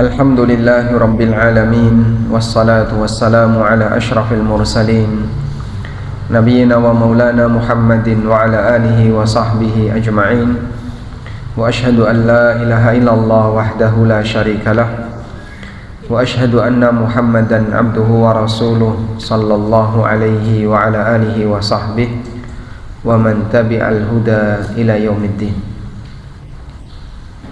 Alhamdulillahi Rabbil Alamin. Wassalatu wassalamu ala ashrafil mursalin Nabiyyina wa maulana Muhammadin wa ala alihi wa sahbihi ajma'in. Wa ashhadu an la ilaha illallah wahdahu la syarika lah. Wa ashhadu anna Muhammadan abduhu wa rasuluh sallallahu alaihi wa ala alihi wa sahbihi wa man tabi'al huda ila yaumiddin.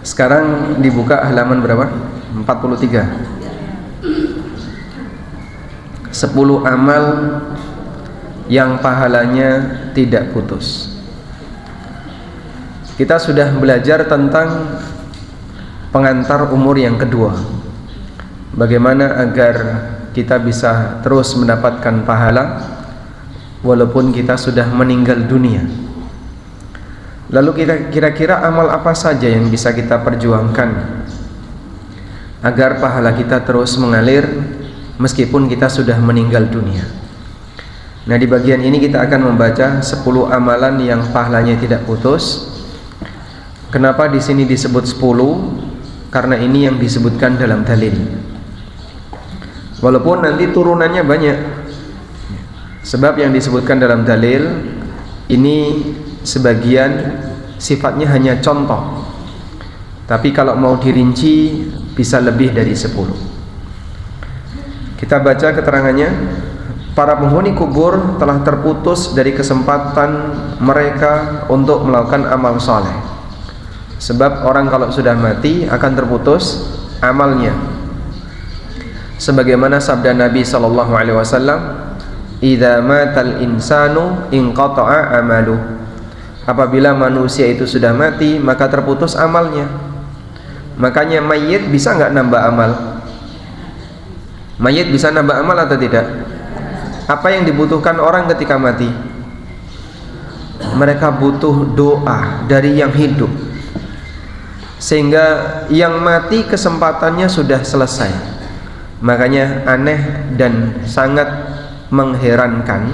Sekarang dibuka halaman berapa? 43. 10 amal yang pahalanya tidak putus. Kita sudah belajar tentang pengantar umur yang kedua. Bagaimana agar kita bisa terus mendapatkan pahala walaupun kita sudah meninggal dunia. Lalu kira-kira amal apa saja yang bisa kita perjuangkan agar pahala kita terus mengalir meskipun kita sudah meninggal dunia. Nah, di bagian ini kita akan membaca 10 amalan yang pahalanya tidak putus. Kenapa di sini disebut 10? Karena ini yang disebutkan dalam dalil. Walaupun nanti turunannya banyak. Sebab yang disebutkan dalam dalil ini sebagian sifatnya hanya contoh. Tapi kalau mau dirinci bisa lebih dari 10. Kita baca keterangannya. Para penghuni kubur telah terputus dari kesempatan mereka untuk melakukan amal soleh. Sebab orang kalau sudah mati akan terputus amalnya. Sebagaimana sabda Nabi SAW, "Idza matal insanu inqata'a amalu." Apabila manusia itu sudah mati maka terputus amalnya. Makanya mayit bisa nggak nambah amal? Mayit bisa nambah amal atau tidak? Apa yang dibutuhkan orang ketika mati? Mereka butuh doa dari yang hidup, sehingga yang mati kesempatannya sudah selesai. Makanya aneh dan sangat mengherankan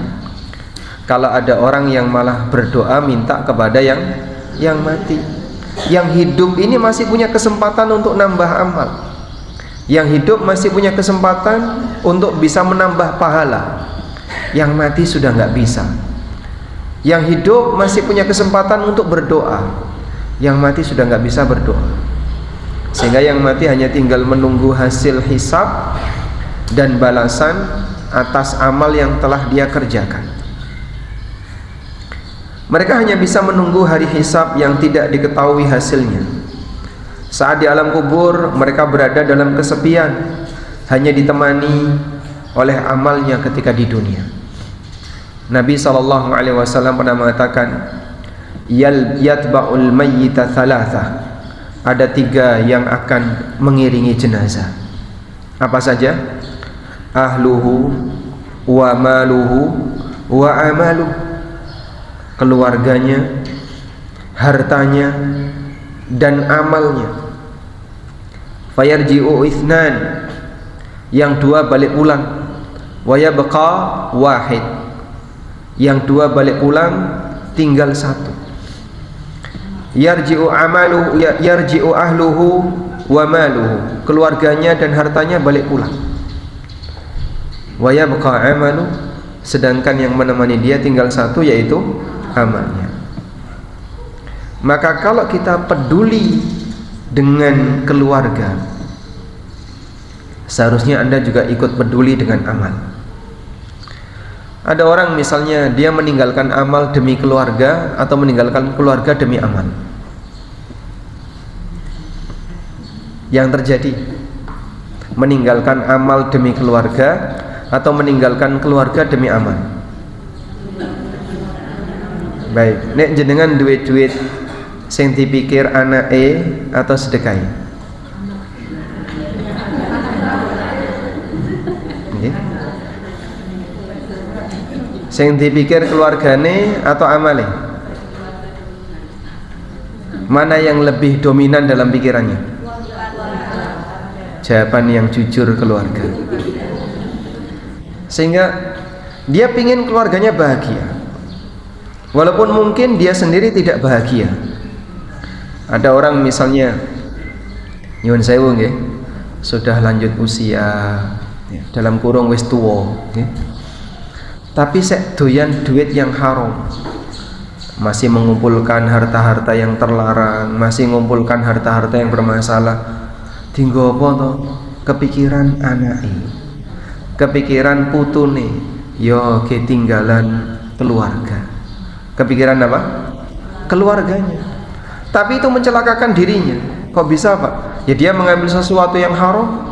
kalau ada orang yang malah berdoa minta kepada yang mati. Yang hidup ini masih punya kesempatan untuk nambah amal. Yang hidup masih punya kesempatan untuk bisa menambah pahala. Yang mati sudah nggak bisa. Yang hidup masih punya kesempatan untuk berdoa. Yang mati sudah nggak bisa berdoa. Sehingga yang mati hanya tinggal menunggu hasil hisab dan balasan atas amal yang telah dia kerjakan. Mereka hanya bisa menunggu hari hisab yang tidak diketahui hasilnya. Saat di alam kubur mereka berada dalam kesepian, hanya ditemani oleh amalnya ketika di dunia. Nabi SAW pernah mengatakan, yatba'ul mayyita thalatha. Ada 3 yang akan mengiringi jenazah. Apa saja? Ahluhu wa maluhu wa amaluhu. Keluarganya, hartanya, dan amalnya. Fayarji'u ithnan, yang 2 balik pulang. Wa yabqa wahid, yang 2 balik pulang, tinggal 1. Yarji'u amaluhu, yarji'u ahluhu wa maluhu. Keluarganya dan hartanya balik pulang. Wa yabqa amaluhu, sedangkan yang menemani dia tinggal 1, yaitu amalnya. Maka kalau kita peduli dengan keluarga, seharusnya Anda juga ikut peduli dengan amal. Ada orang misalnya dia meninggalkan amal demi keluarga atau meninggalkan keluarga demi amal. Yang terjadi meninggalkan amal demi keluarga atau meninggalkan keluarga demi amal. Baik, nek jenengan duit-duit sing dipikir anake atau sedekahe? Nggih. Sing dipikir keluargane atau amale? Mana yang lebih dominan dalam pikirannya? Jawaban yang jujur, keluarga. Sehingga dia pingin keluarganya bahagia. Walaupun mungkin dia sendiri tidak bahagia. Ada orang misalnya nyuwun sewu nggih, sudah lanjut usia, dalam kurung wis tuwa, tapi sek doyan duit yang haram, masih mengumpulkan harta-harta yang terlarang, masih mengumpulkan harta-harta yang bermasalah. Tinggo apa to? Kepikiran anake, kepikiran putune, yo ketinggalan keluarga. Kepikiran apa? Keluarganya. Tapi itu mencelakakan dirinya. Kok bisa, Pak? Ya dia mengambil sesuatu yang haram.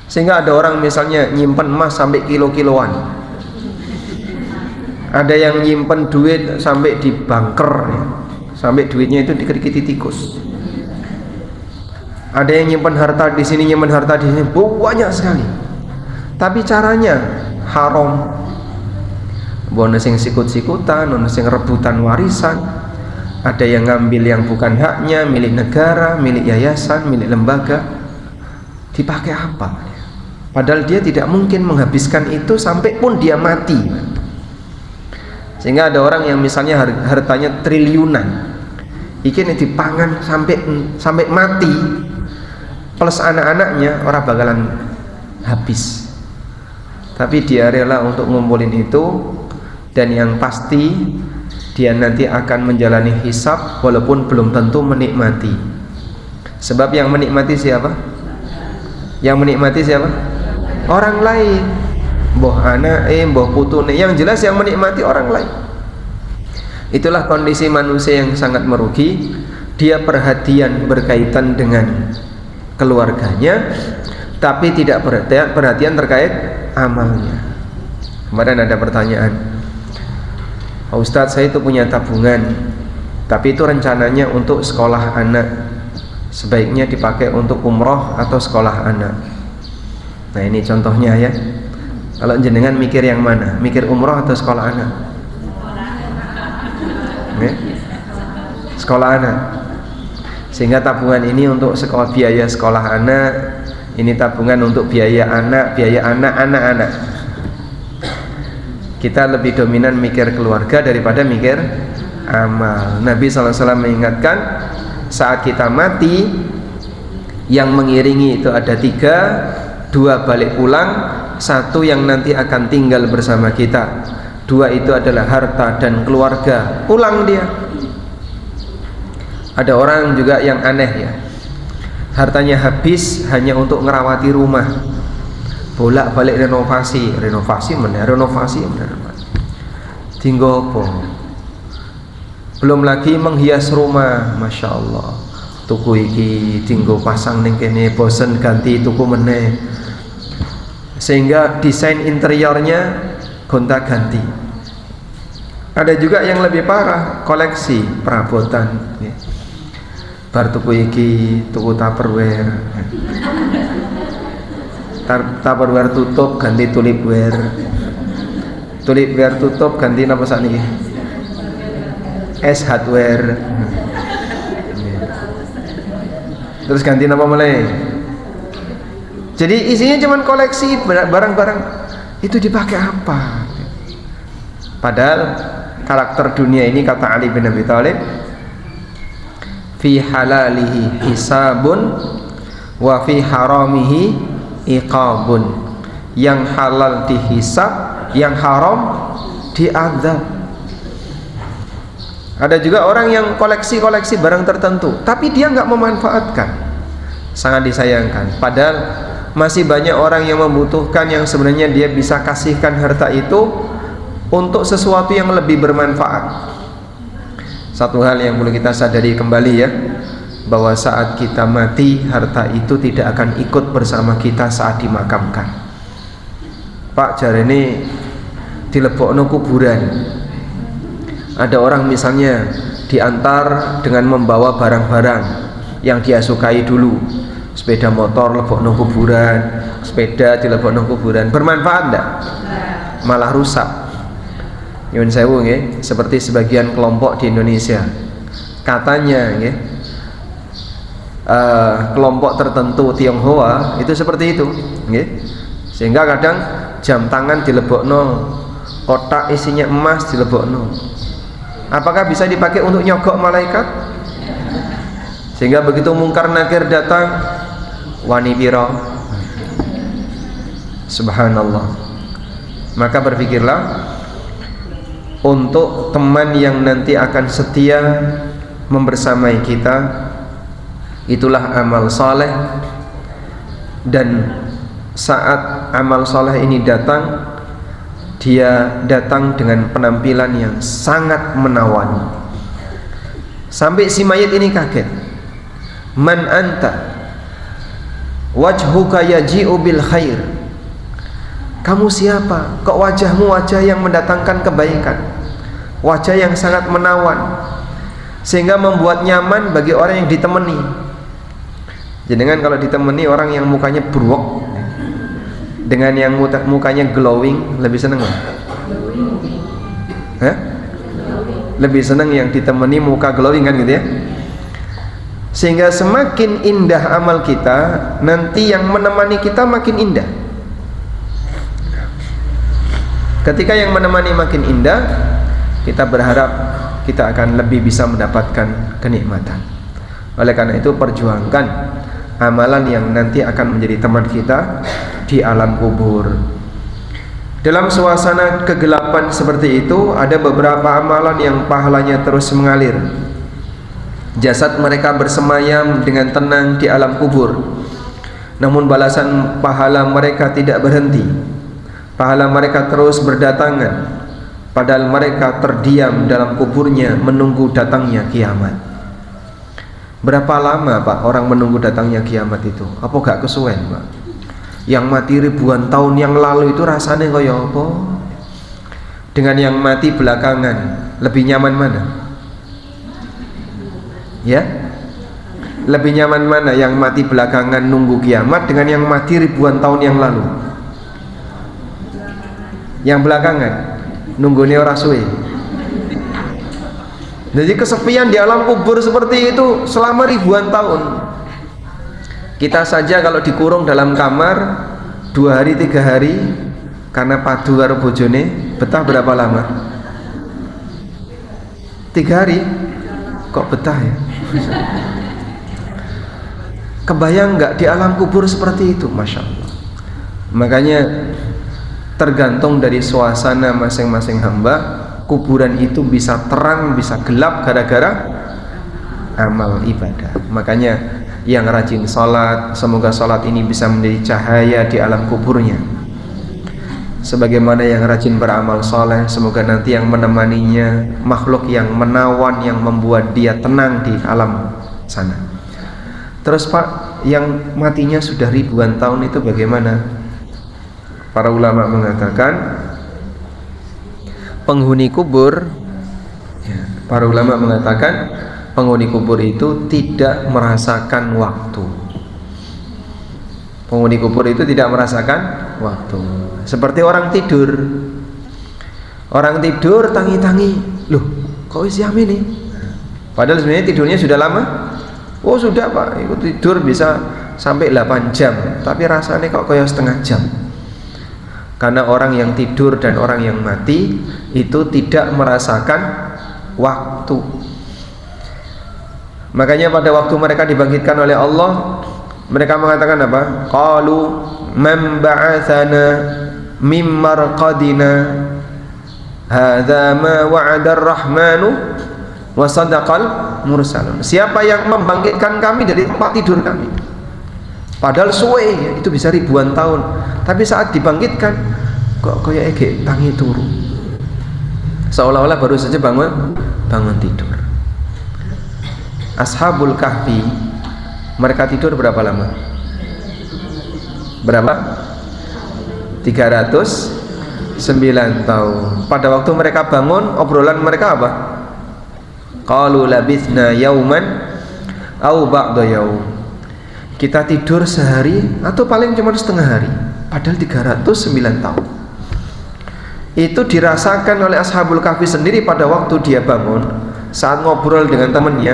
Sehingga ada orang misalnya nyimpen emas sampai kilo-kiloan. Ada yang nyimpen duit sampai di bunker, ya. Sampai duitnya itu dikerikiti tikus. Ada yang nyimpen harta di sini, nyimpen harta di sini, banyak sekali. Tapi caranya haram. Ono sing sikut-sikutan, ono sing rebutan warisan. Ada yang ngambil yang bukan haknya, milik negara, milik yayasan, milik lembaga. Dipakai apa? Padahal dia tidak mungkin menghabiskan itu sampai pun dia mati. Sehingga ada orang yang misalnya hartanya triliunan, iki dipangan sampai mati, plus anak-anaknya orang bakalan habis. Tapi dia rela untuk ngumpulin itu, dan yang pasti dia nanti akan menjalani hisab walaupun belum tentu menikmati. Sebab yang menikmati siapa? Yang menikmati siapa? Orang lain. Mbah anake, mbah putune, yang jelas yang menikmati orang lain. Itulah kondisi manusia yang sangat merugi. Dia perhatian berkaitan dengan keluarganya, tapi tidak perhatian terkait amalnya. Kemarin ada pertanyaan, Ustadz, saya itu punya tabungan, tapi itu rencananya untuk sekolah anak, sebaiknya dipakai untuk umroh atau sekolah anak. Nah ini contohnya ya. Kalau jenengan mikir yang mana? Mikir umroh atau sekolah anak? Sekolah anak. Sehingga tabungan ini untuk biaya sekolah anak, ini tabungan untuk biaya anak-anak. Kita lebih dominan mikir keluarga daripada mikir amal. Nabi SAW mengingatkan, saat kita mati, yang mengiringi itu ada 3, 2 balik pulang, 1 yang nanti akan tinggal bersama kita. 2 itu adalah harta dan keluarga, pulang dia. Ada orang juga yang aneh ya, hartanya habis hanya untuk ngerawati rumah, bolak-balik renovasi tinggal apa? Belum lagi menghias rumah, masya Allah. Tuku iki tinggal pasang ning kene, bosen ganti tuku meneh. Sehingga desain interiornya gonta-ganti. Ada juga yang lebih parah, koleksi perabotan. Bar tuku iki, tuku Tupperware. Tupperware tutup ganti tulipware. Tulipware tutup ganti napa sakniki? Es hardware. Terus ganti napa mulai? Jadi isinya cuma koleksi barang-barang. Itu dipakai apa? Padahal karakter dunia ini, kata Ali bin Abi Thalib, fi halalihi hisabun wa fi haramihi iqabun. Yang halal dihisab, yang haram diazab. Ada juga orang yang koleksi barang tertentu, tapi dia nggak memanfaatkan. Sangat disayangkan. Padahal masih banyak orang yang membutuhkan, yang sebenarnya dia bisa kasihkan harta itu untuk sesuatu yang lebih bermanfaat. Satu hal yang perlu kita sadari kembali ya, bahwa saat kita mati, harta itu tidak akan ikut bersama kita saat dimakamkan. Pak, jarene dilebokno kuburan. Ada orang misalnya diantar dengan membawa barang-barang yang dia sukai dulu, sepeda motor lebokno kuburan, sepeda dilebokno kuburan, bermanfaat enggak? Malah rusak. Nyuwun sewu nggih, seperti sebagian kelompok di Indonesia. Katanya nggih, kelompok tertentu Tionghoa itu seperti itu nggih. Sehingga kadang jam tangan dilebokno, kotak isinya emas dilebokno. Apakah bisa dipakai untuk nyogok malaikat? Sehingga begitu mungkar nakir datang, wani piro? Subhanallah. Maka berpikirlah untuk teman yang nanti akan setia membersamai kita, itulah amal soleh. Dan saat amal soleh ini datang, dia datang dengan penampilan yang sangat menawan, sampai si mayit ini kaget. Man anta wajhuka yaji'u bil khair. Kamu siapa? Kok wajahmu wajah yang mendatangkan kebaikan, wajah yang sangat menawan, sehingga membuat nyaman bagi orang yang ditemani. Jangan kalau ditemani orang yang mukanya bruwek dengan yang mukanya glowing, lebih seneng lah. Lebih seneng yang ditemani muka glowing kan gitu ya. Sehingga semakin indah amal kita, nanti yang menemani kita makin indah. Ketika yang menemani makin indah, kita berharap kita akan lebih bisa mendapatkan kenikmatan. Oleh karena itu perjuangkan amalan yang nanti akan menjadi teman kita di alam kubur. Dalam suasana kegelapan seperti itu, ada beberapa amalan yang pahalanya terus mengalir. Jasad mereka bersemayam dengan tenang di alam kubur, namun balasan pahala mereka tidak berhenti. Pahala mereka terus berdatangan, padahal mereka terdiam dalam kuburnya menunggu datangnya kiamat. Berapa lama Pak orang menunggu datangnya kiamat itu? Apa gak kesuwen Pak? Yang mati ribuan tahun yang lalu itu rasanya kaya apa? Dengan yang mati belakangan, lebih nyaman mana? Ya? Lebih nyaman mana yang mati belakangan nunggu kiamat dengan yang mati ribuan tahun yang lalu? Yang belakangan nunggunya ora suwe. Jadi kesepian di alam kubur seperti itu selama ribuan tahun. Kita saja kalau dikurung dalam kamar 2 hari 3 hari karena padu karo bojone, betah berapa lama? 3 hari. Kok betah ya? Kebayang nggak di alam kubur seperti itu? Masya Allah. Makanya tergantung dari suasana masing-masing hamba, kuburan itu bisa terang, bisa gelap gara-gara amal ibadah. Makanya yang rajin sholat, semoga sholat ini bisa menjadi cahaya di alam kuburnya. Sebagaimana yang rajin beramal soleh, semoga nanti yang menemaninya makhluk yang menawan, yang membuat dia tenang di alam sana. Terus Pak, yang matinya sudah ribuan tahun itu bagaimana? Para ulama mengatakan penghuni kubur, para ulama mengatakan penghuni kubur itu tidak merasakan waktu. Penghuni kubur itu tidak merasakan waktu. Seperti orang tidur. Orang tidur tangi-tangi, loh kok wis jam ini? Padahal sebenarnya tidurnya sudah lama. Oh sudah Pak, ikut tidur bisa sampai 8 jam, tapi rasanya kok kayak setengah jam. Karena orang yang tidur dan orang yang mati itu tidak merasakan waktu. Makanya pada waktu mereka dibangkitkan oleh Allah, mereka mengatakan apa? Qalu man ba'athana mim marqadina hadza ma wa'ada ar-rahmanu wa sadaqal mursalun. Siapa yang membangkitkan kami dari tempat tidur kami? Padahal suwe itu bisa ribuan tahun, tapi saat dibangkitkan kok kayak tangi turu, seolah-olah baru saja bangun tidur. Ashabul Kahfi, mereka tidur berapa lama? Berapa? 309 tahun. Pada waktu mereka bangun, obrolan mereka apa? Qalu labithna yauman au ba'da yaum. Kita tidur sehari atau paling cuma setengah hari. Padahal 309 tahun. Itu dirasakan oleh Ashabul Kahfi sendiri pada waktu dia bangun, saat ngobrol dengan temannya.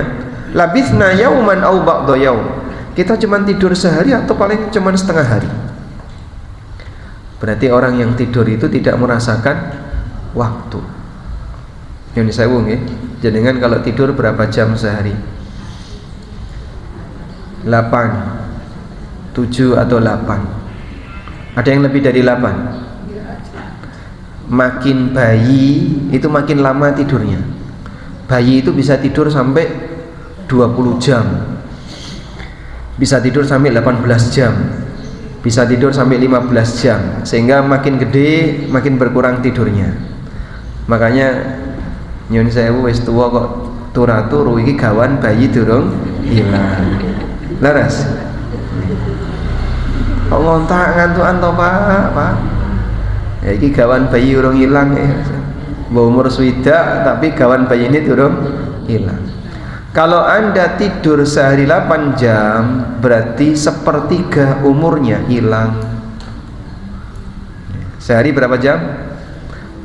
Labithna yauman au ba'da yaum. Kita cuma tidur sehari atau paling cuma setengah hari. Berarti orang yang tidur itu tidak merasakan waktu. Yang disebut ya. Jenengan kalau tidur berapa jam sehari? 8, 7, 7 atau 8. Ada yang lebih dari 8? Makin bayi itu makin lama tidurnya. Bayi itu bisa tidur sampai 20 jam, bisa tidur sampai 18 jam, bisa tidur sampai 15 jam. Sehingga makin gede makin berkurang tidurnya. Makanya nyun sewu wis tuwa kok turu iki gawan bayi durung ilang. Laras. Kok ngontak ngantukan to, Pak? Ya iki gawan bayi urung ilang ya. Mbok umur swidak tapi gawan bayi ini durung ilang. Kalau Anda tidur sehari 8 jam, berarti sepertiga umurnya hilang. Sehari berapa jam?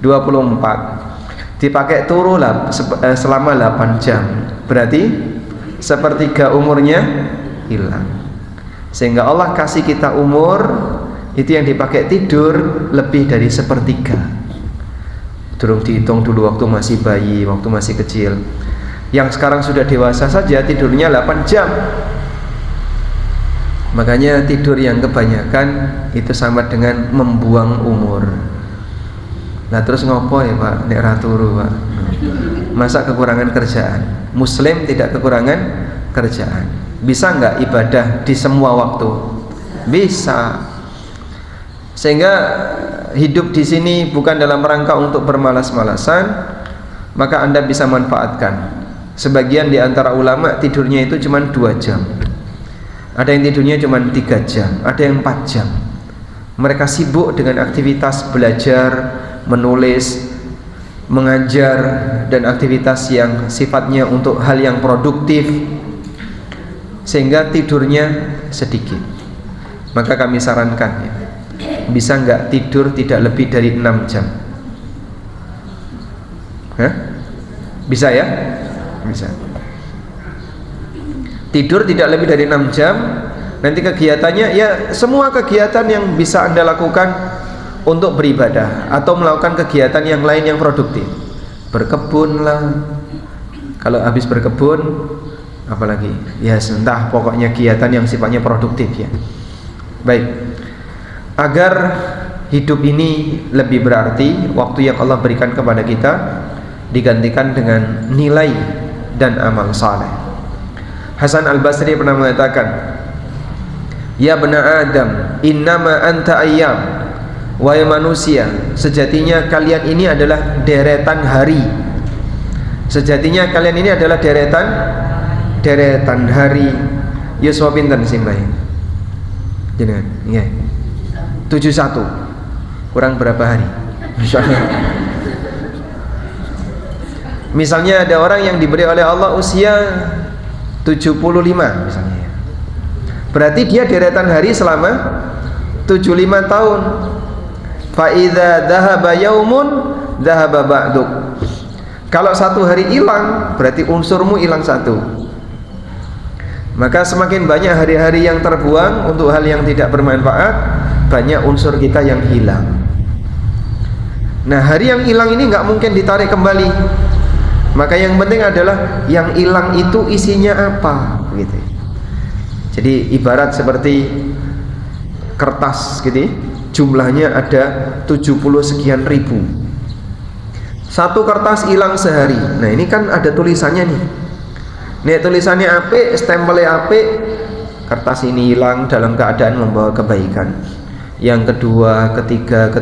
24. Dipakai turu lah selama 8 jam, berarti sepertiga umurnya hilang. Sehingga Allah kasih kita umur itu yang dipakai tidur lebih dari sepertiga. Durung dihitung dulu waktu masih bayi, waktu masih kecil. Yang sekarang sudah dewasa saja tidurnya 8 jam. Makanya tidur yang kebanyakan itu sama dengan membuang umur. Nah terus ngopo ya Pak, nek ra turu Pak? Masa kekurangan kerjaan? Muslim tidak kekurangan kerjaan. Bisa nggak ibadah di semua waktu? Bisa. Sehingga hidup di sini bukan dalam rangka untuk bermalas-malasan, maka Anda bisa manfaatkan. Sebagian di antara ulama tidurnya itu cuma 2 jam. Ada yang tidurnya cuma 3 jam, ada yang 4 jam. Mereka sibuk dengan aktivitas belajar, menulis, mengajar, dan aktivitas yang sifatnya untuk hal yang produktif, sehingga tidurnya sedikit. Maka kami sarankan ya, bisa nggak tidur tidak lebih dari 6 jam? Hah? Bisa ya? Bisa. Tidur tidak lebih dari 6 jam. Nanti kegiatannya ya semua kegiatan yang bisa Anda lakukan untuk beribadah atau melakukan kegiatan yang lain yang produktif. Berkebun lah. Kalau habis berkebun apalagi? Ya entah, pokoknya kegiatan yang sifatnya produktif ya. Baik. Agar hidup ini lebih berarti, waktu yang Allah berikan kepada kita digantikan dengan nilai dan amal saleh. Hasan Al-Basri pernah mengatakan, "Ya bani Adam, innama anta ayyam." Wahai manusia, sejatinya kalian ini adalah deretan hari. Sejatinya kalian ini adalah deretan hari. Yuswa pinten simbah. Jenengan, nggih. 71. Kurang berapa hari? Misalnya ada orang yang diberi oleh Allah usia 75 misalnya. Berarti dia deretan hari selama 75 tahun. Fa idza dhahaba yaumun dhahaba ba'duk. Kalau satu hari hilang, berarti unsurmu hilang satu. Maka semakin banyak hari-hari yang terbuang untuk hal yang tidak bermanfaat, banyak unsur kita yang hilang. Nah, hari yang hilang ini nggak mungkin ditarik kembali. Maka yang penting adalah yang hilang itu isinya apa, gitu. Jadi ibarat seperti kertas, gitu. Jumlahnya ada 70 sekian ribu. Satu kertas hilang sehari. Nah ini kan ada tulisannya nih. Nih tulisannya apik, stempelnya apik, kertas ini hilang dalam keadaan membawa kebaikan. Yang kedua, ketiga,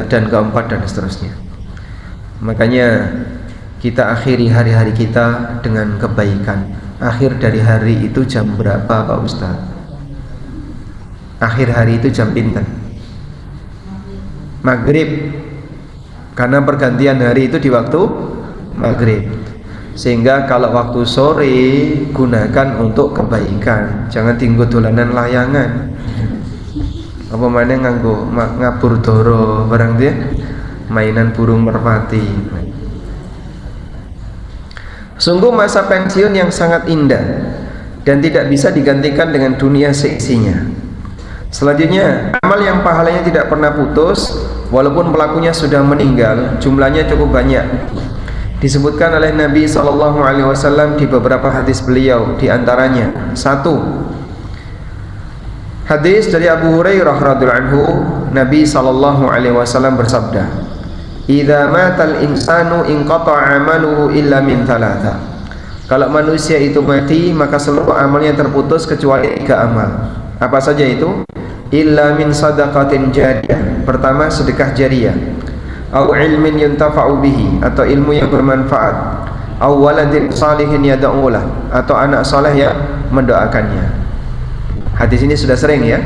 dan keempat, dan seterusnya. Makanya kita akhiri hari-hari kita dengan kebaikan. Akhir dari hari itu jam berapa Pak Ustaz? Akhir hari itu jam pinten? Maghrib. Karena pergantian hari itu di waktu maghrib. Sehingga kalau waktu sore gunakan untuk kebaikan. Jangan tinggal dolanan layangan. Apa mana nganggo ngabur doro barang dia, mainan burung merpati. Sungguh masa pensiun yang sangat indah dan tidak bisa digantikan dengan dunia seisinya. Selanjutnya, amal yang pahalanya tidak pernah putus walaupun pelakunya sudah meninggal, jumlahnya cukup banyak. Disebutkan oleh Nabi SAW di beberapa hadis beliau, di antaranya 1. Hadis dari Abu Hurairah radhiyallahu anhu, Nabi sallallahu alaihi wasallam bersabda, "Idza matal insanu inqata'a 'amaluhu illa min thalatha." Kalau manusia itu mati, maka seluruh amalnya terputus kecuali 3 amal. Apa saja itu? Illa min sadaqatin jariyah. Pertama, sedekah jariyah. Au ilmin yuntafa'u bihi, atau ilmu yang bermanfaat. Au waladin salihin yad'u lah, atau anak saleh yang mendoakannya. Hadis ini sudah sering ya,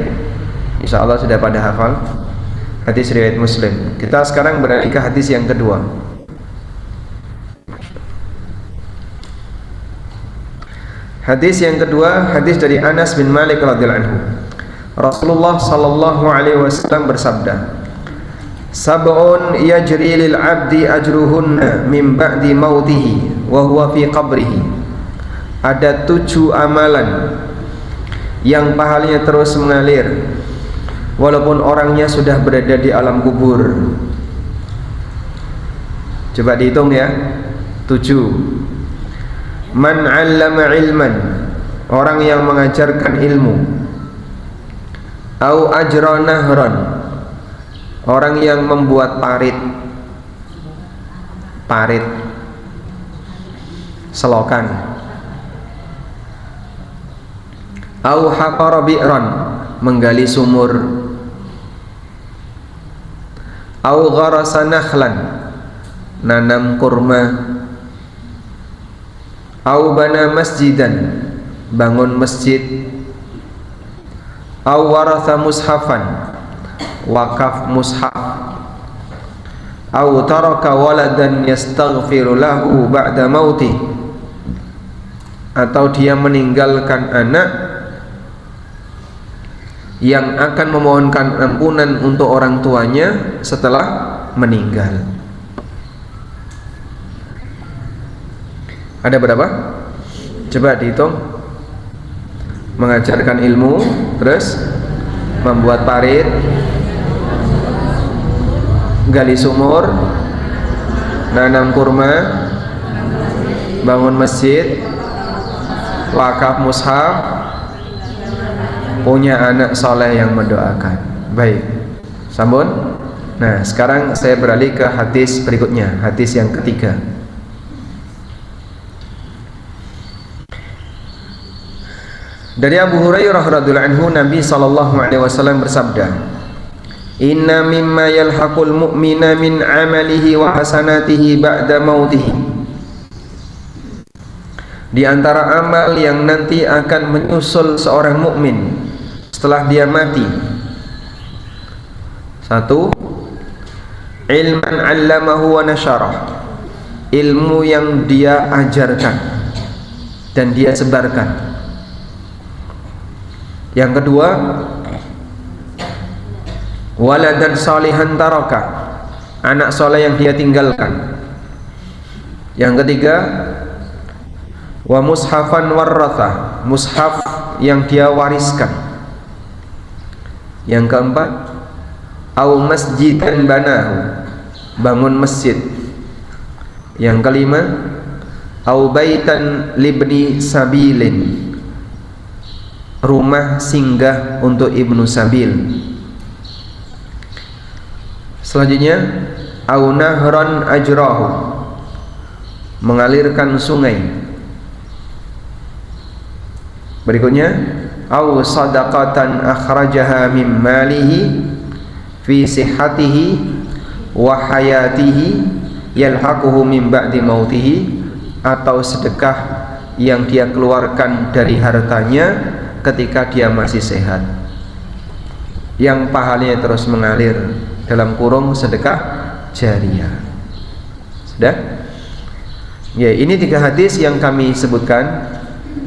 insya Allah sudah pada hafal. Hadis riwayat Muslim. Kita sekarang beralih ke hadis yang kedua. Hadis yang kedua, hadis dari Anas bin Malik radhiyallahu anhu. Rasulullah sallallahu alaihi wasallam bersabda, "Sab'un yajri lil 'abdi ajruhunna min ba'di mautihi wa huwa fi qabrihi." Ada 7 amalan yang pahalanya terus mengalir walaupun orangnya sudah berada di alam kubur. Coba dihitung ya. 7. Man 'allama ilman, orang yang mengajarkan ilmu. Au ajra nahran, orang yang membuat parit. Parit, selokan. Au haqara bi'ran, menggali sumur. Au gharasa nakhlan, nanam kurma. Au bana masjidan, bangun masjid. Au waratha mushafan, wakaf mushaf. Au taraka waladan yastaghfiru lahu ba'da mautih, atau dia meninggalkan anak yang akan memohonkan ampunan untuk orang tuanya setelah meninggal. Ada berapa? Coba dihitung. Mengajarkan ilmu, terus membuat parit, gali sumur, nanam kurma, bangun masjid, wakaf mushaf, punya anak soleh yang mendoakan. Baik, sambung. Nah, sekarang saya beralih ke hadis berikutnya, hadis yang ketiga. Dari Abu Hurairah radhiyallahu anhu, Nabi sallallahu alaihi wasallam bersabda, "Inna mimma yalhaqul mu'mina min 'amalihi wa hasanatihi ba'da mautihi." Di antara amal yang nanti akan menyusul seorang mukmin setelah dia mati, 1. Ilman 'allamahu wa nasyarah, ilmu yang dia ajarkan dan dia sebarkan. Yang kedua, waladan salihan taraka, anak soleh yang dia tinggalkan. Yang ketiga, wa mushafan warratha, mushaf yang dia wariskan. Yang keempat, au masjidan banahu, bangun masjid. Yang kelima, au baitan libni sabilin, rumah singgah untuk ibnu sabil. Selanjutnya, au nahran ajrahu, mengalirkan sungai. Berikutnya, au sadaqatan akhrajaha min malihi fi sihhatihi wa hayatihi yalhaquhu min ba'di mautihi, atau sedekah yang dia keluarkan dari hartanya ketika dia masih sehat, yang pahalanya terus mengalir, dalam kurung sedekah jariyah. Sudah? Ya, ini 3 hadis yang kami sebutkan,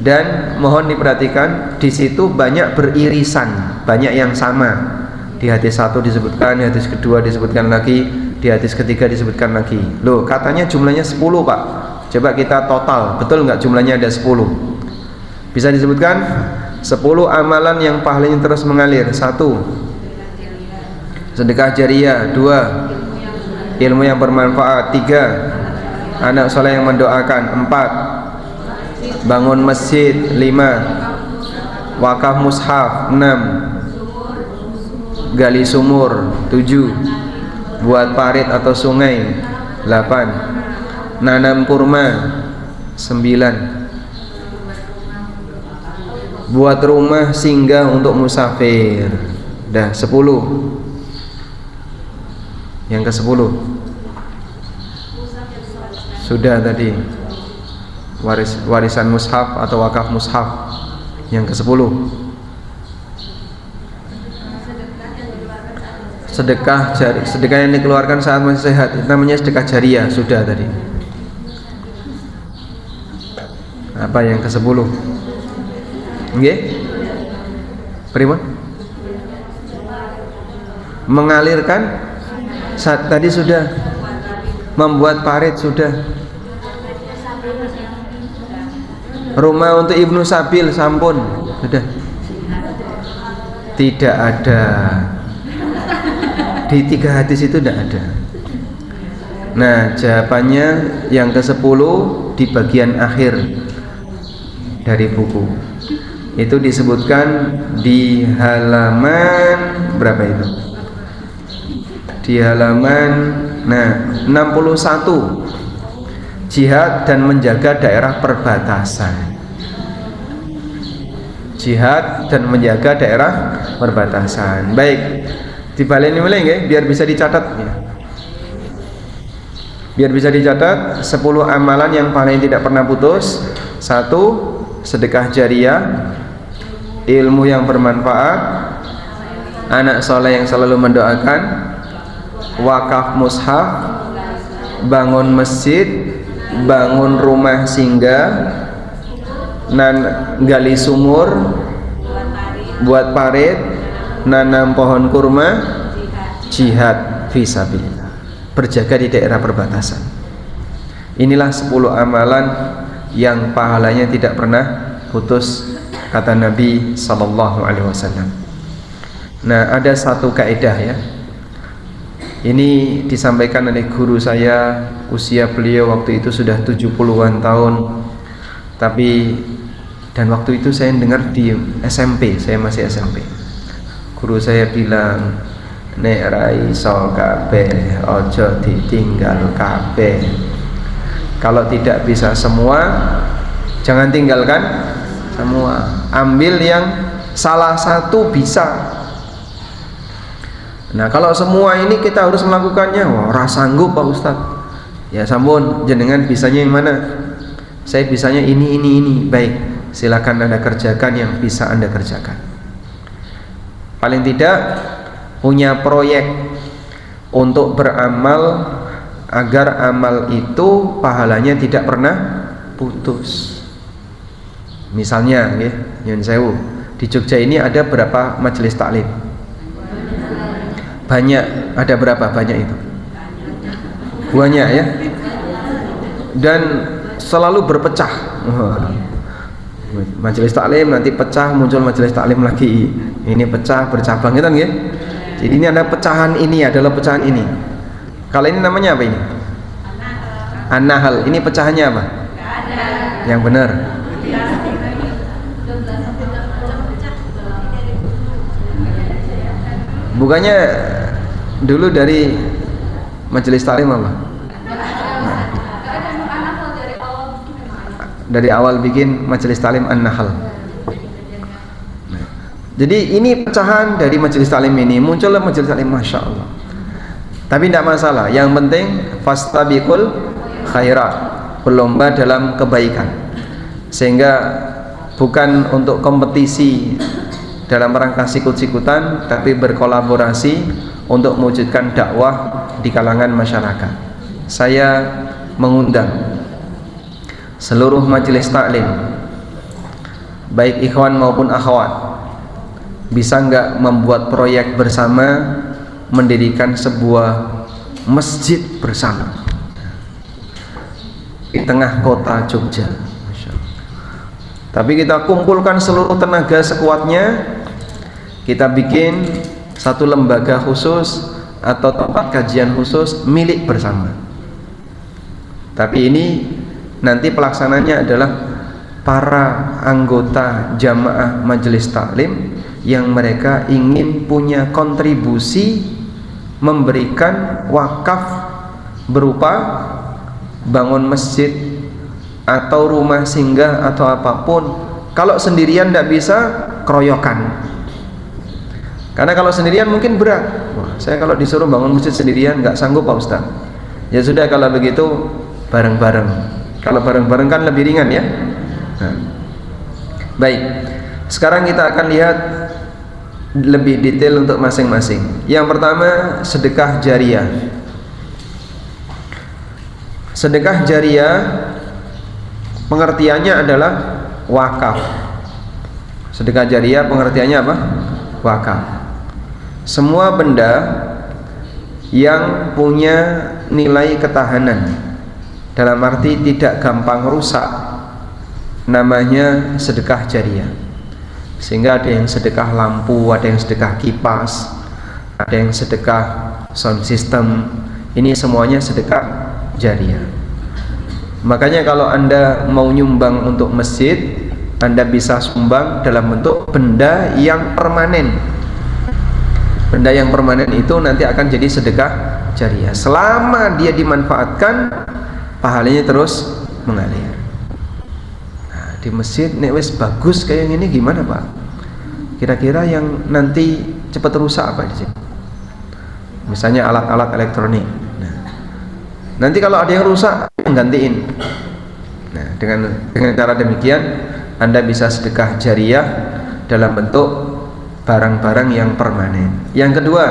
dan mohon diperhatikan di situ banyak beririsan, banyak yang sama. Di hadis 1 disebutkan, di hadis kedua disebutkan lagi, di hadis ketiga disebutkan lagi. Loh, katanya jumlahnya 10, Pak. Coba kita total, betul nggak jumlahnya ada 10? Bisa disebutkan? 10 amalan yang pahalanya terus mengalir. 1, sedekah jariyah. 2, ilmu yang bermanfaat. 3, anak soleh yang mendoakan. 4, bangun masjid. 5, wakaf mushaf. 6, gali sumur. 7, buat parit atau sungai. 8, nanam kurma. 9, buat rumah singgah untuk musafir. Dah 10. Yang ke-10 sudah tadi, warisan mushaf atau wakaf mushaf. Yang ke-10 sedekah yang dikeluarkan saat masih sehat, itu namanya sedekah jariah. Sudah tadi. Apa yang ke-10? Nggih? Prima? Mengalirkan saat tadi sudah. Membuat parit sudah. Rumah untuk Ibnu Sabil sampun sudah. Tidak ada. Di 3 hadis itu tidak ada. Nah, jawabannya yang ke-10 di bagian akhir dari buku. Itu disebutkan di halaman berapa itu? Di halaman 61. Jihad dan menjaga daerah perbatasan. Jihad dan menjaga daerah perbatasan. Baik, dibaleni mulai nggih biar bisa dicatat ya. Biar bisa dicatat 10 amalan yang paling tidak pernah putus. 1, sedekah jariah, ilmu yang bermanfaat, anak soleh yang selalu mendoakan, wakaf mushaf, bangun masjid, bangun rumah singgah, gali sumur, buat parit, nanam pohon kurma, jihad fisabilillah, berjaga di daerah perbatasan. Inilah 10 amalan yang pahalanya tidak pernah putus, kata Nabi sallallahu alaihi wasallam. Nah, ada satu kaidah ya. Ini disampaikan oleh guru saya, usia beliau waktu itu sudah 70-an tahun. Tapi dan waktu itu saya dengar di SMP, saya masih SMP. Guru saya bilang, nek ra iso kabeh aja ditinggal kabeh. Kalau tidak bisa semua, jangan tinggalkan semua. Ambil yang salah satu bisa. Nah, kalau semua ini kita harus melakukannya, wah, ora sanggup Pak Ustadz. Ya sampun, jenengan bisanya yang mana? Saya bisanya ini. Baik, silakan Anda kerjakan yang bisa Anda kerjakan. Paling tidak punya proyek untuk beramal agar amal itu pahalanya tidak pernah putus. Misalnya, nyun sewu, di Jogja ini ada berapa majelis taklim? Banyak. Ada berapa banyak itu? Banyak ya. Dan selalu berpecah. Majelis taklim nanti pecah, muncul majelis taklim lagi. Ini pecah, bercabang gitu kan ya. Jadi ini ada pecahan, ini adalah pecahan ini. Kalau ini namanya apa ini? An-Nahl. Ini pecahannya apa? Yang benar. Bukannya dulu dari majelis taklim apa? Dari awal bikin majelis taklim An-Nahl. Jadi ini pecahan dari majelis taklim ini, muncullah majelis taklim, masya Allah. Tapi tidak masalah. Yang penting fastabiqul khairat, berlomba dalam kebaikan. Sehingga bukan untuk kompetisi dalam rangka sikut-sikutan, tapi berkolaborasi untuk mewujudkan dakwah di kalangan masyarakat. Saya mengundang seluruh majelis taklim, baik ikhwan maupun akhwat, bisa nggak membuat proyek bersama, mendirikan sebuah masjid bersama di tengah kota Jogja. Tapi kita kumpulkan seluruh tenaga sekuatnya, kita bikin satu lembaga khusus atau tempat kajian khusus milik bersama. Tapi ini nanti pelaksananya adalah para anggota jamaah majelis taklim yang mereka ingin punya kontribusi memberikan wakaf berupa bangun masjid atau rumah singgah atau apapun. Kalau sendirian tidak bisa, keroyokan. Karena kalau sendirian mungkin berat. Wah, saya kalau disuruh bangun masjid sendirian nggak sanggup Pak Ustaz. Ya sudah, kalau begitu bareng-bareng. Kalau bareng-bareng kan lebih ringan ya. Nah, baik. Sekarang kita akan lihat lebih detail untuk masing-masing. Yang pertama, sedekah jariyah. Sedekah jariyah pengertiannya adalah wakaf. Sedekah jariyah pengertiannya apa? Wakaf. Semua benda yang punya nilai ketahanan, dalam arti tidak gampang rusak, namanya sedekah jariyah. Sehingga ada yang sedekah lampu, ada yang sedekah kipas, ada yang sedekah sound system. Ini semuanya sedekah jariyah. Makanya kalau Anda mau nyumbang untuk masjid, Anda bisa sumbang dalam bentuk benda yang permanen. Benda yang permanen itu nanti akan jadi sedekah jariyah. Selama dia dimanfaatkan, pahalanya terus mengalir. Nah, di masjid nek wis bagus kayak gini gimana Pak? Kira-kira yang nanti cepat rusak apa di sini? Misalnya alat-alat elektronik. Nanti kalau ada yang rusak, gantiin. Nah, dengan cara demikian Anda bisa sedekah jariyah dalam bentuk barang-barang yang permanen. Yang kedua,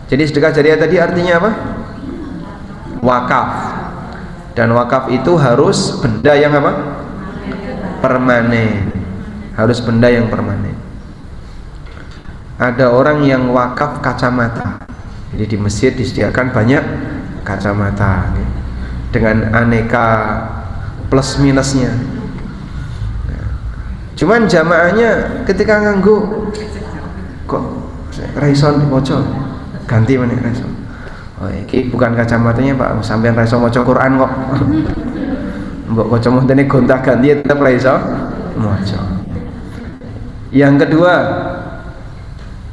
jadi sedekah jariyah tadi artinya apa? Wakaf. Dan wakaf itu harus benda yang apa? Permanen. Harus benda yang permanen. Ada orang yang wakaf kacamata. Jadi di masjid disediakan banyak kacamata dengan aneka plus minusnya. Cuman jamaahnya ketika nganggu kok raison moco ganti mana raison. Oh, ini bukan kacamatanya Pak, sampean raison moco Quran kok. Mbok kacamatane gonta-ganti tetap raison moco. Yang kedua,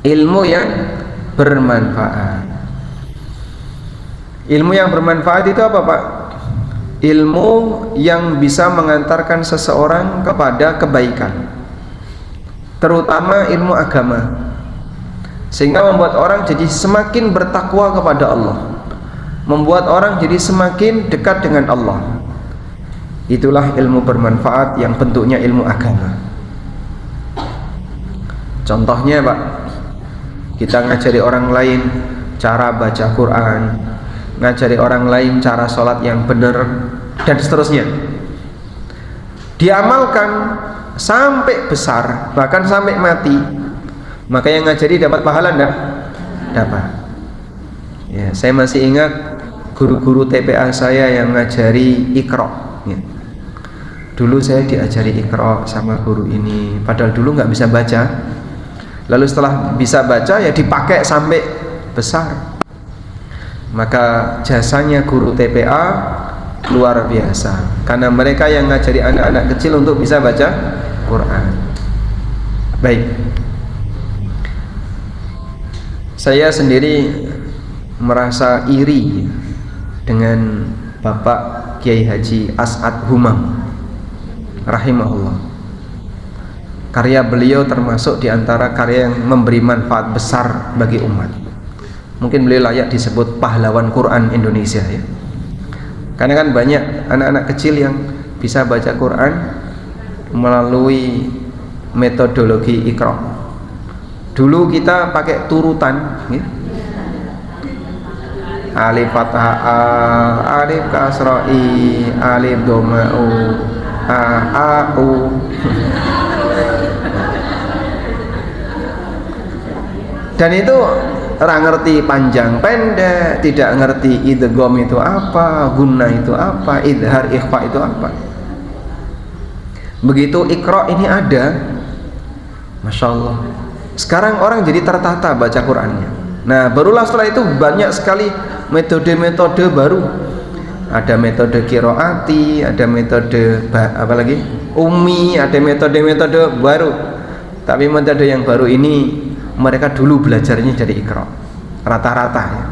ilmu yang bermanfaat. Ilmu yang bermanfaat itu apa Pak? Ilmu yang bisa mengantarkan seseorang kepada kebaikan, terutama ilmu agama, sehingga membuat orang jadi semakin bertakwa kepada Allah, membuat orang jadi semakin dekat dengan Allah. Itulah ilmu bermanfaat yang bentuknya ilmu agama. Contohnya Pak, kita ngajari orang lain cara baca Quran, ngajari orang lain cara sholat yang benar, dan seterusnya. Diamalkan sampai besar, bahkan sampai mati, maka yang ngajari dapat pahala enggak? Dapat. Ya, saya masih ingat guru-guru TPA saya yang ngajari Iqra. Ya. Dulu saya diajari Iqra sama guru ini, padahal dulu nggak bisa baca. Lalu setelah bisa baca ya dipakai sampai besar. Maka jasanya guru TPA luar biasa, karena mereka yang ngajari anak-anak kecil untuk bisa baca Quran. Baik, saya sendiri merasa iri dengan Bapak Kiai Haji As'ad Humam rahimahullah. Karya beliau termasuk diantara karya yang memberi manfaat besar bagi umat. Mungkin beliau layak disebut pahlawan Quran Indonesia ya. Karena kan banyak anak-anak kecil yang bisa baca Quran melalui metodologi Iqra. Dulu kita pakai turutan ya. Alif fathah a, alif kasra i, alif dhamma u, a u. Dan itu orang ngerti panjang pendek, tidak ngerti idgham itu apa, gunnah itu apa, idhar ikhfa itu apa. Begitu Iqra ini ada, Masya Allah, sekarang orang jadi tertata baca Qurannya. Nah barulah setelah itu banyak sekali metode-metode baru. Ada metode qiraati, ada metode apa lagi? Ummi, ada metode-metode baru. Tapi metode yang baru ini mereka dulu belajarnya dari Iqra rata-rata ya.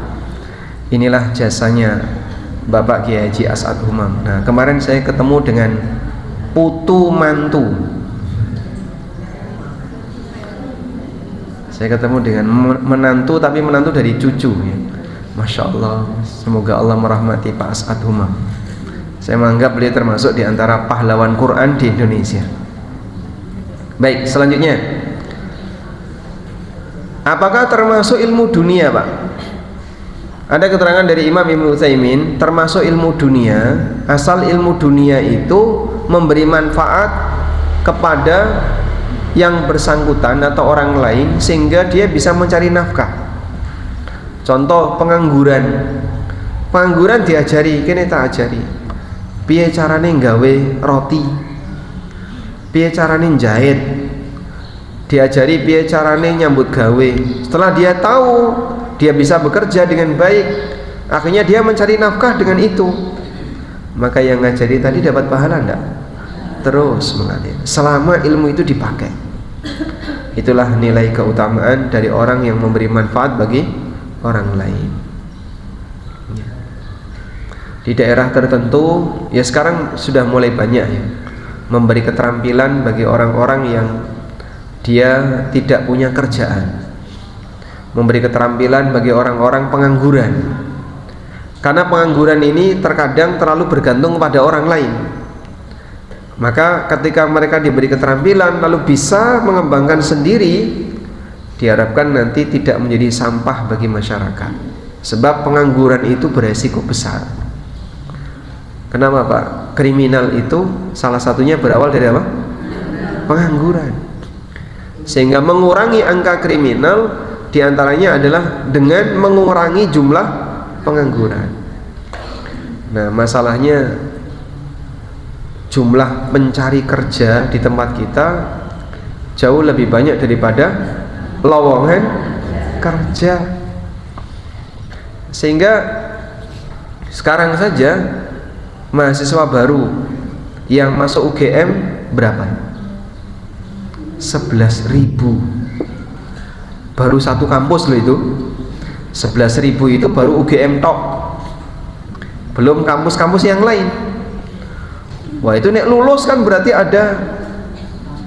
Inilah jasanya Bapak Kiai Haji As'ad Humam. Nah, kemarin saya ketemu dengan putu mantu. Saya ketemu dengan menantu, tapi menantu dari cucu ya. Masya Allah, semoga Allah merahmati Pak As'ad Humam. Saya menganggap beliau termasuk di antara pahlawan Quran di Indonesia. Baik, selanjutnya, apakah termasuk ilmu dunia, Pak? Ada keterangan dari Imam Ibnu Utsaimin, termasuk ilmu dunia, asal ilmu dunia itu memberi manfaat kepada yang bersangkutan atau orang lain sehingga dia bisa mencari nafkah. Contoh pengangguran. Pengangguran diajari, kene tak ajari. Piye carane nggawe roti? Piye carane jahit? Diajari piye carane nyambut gawe. Setelah dia tahu, dia bisa bekerja dengan baik, akhirnya dia mencari nafkah dengan itu. Maka yang ngajari tadi dapat pahala enggak? Terus mengalir selama ilmu itu dipakai. Itulah nilai keutamaan dari orang yang memberi manfaat bagi orang lain. Di daerah tertentu ya sekarang sudah mulai banyak ya, memberi keterampilan bagi orang-orang yang dia tidak punya kerjaan, memberi keterampilan bagi orang-orang pengangguran. Karena pengangguran ini terkadang terlalu bergantung pada orang lain. Maka ketika mereka diberi keterampilan lalu bisa mengembangkan sendiri, diharapkan nanti tidak menjadi sampah bagi masyarakat. Sebab pengangguran itu beresiko besar. Kenapa, Pak? Kriminal itu salah satunya berawal dari apa? Pengangguran. Sehingga mengurangi angka kriminal diantaranya adalah dengan mengurangi jumlah pengangguran. Nah, masalahnya jumlah pencari kerja di tempat kita jauh lebih banyak daripada lowongan kerja. Sehingga sekarang saja mahasiswa baru yang masuk UGM berapa? 11.000. Baru satu kampus loh itu. 11.000 itu baru UGM tok. Belum kampus-kampus yang lain. Wah, itu nek lulus kan berarti ada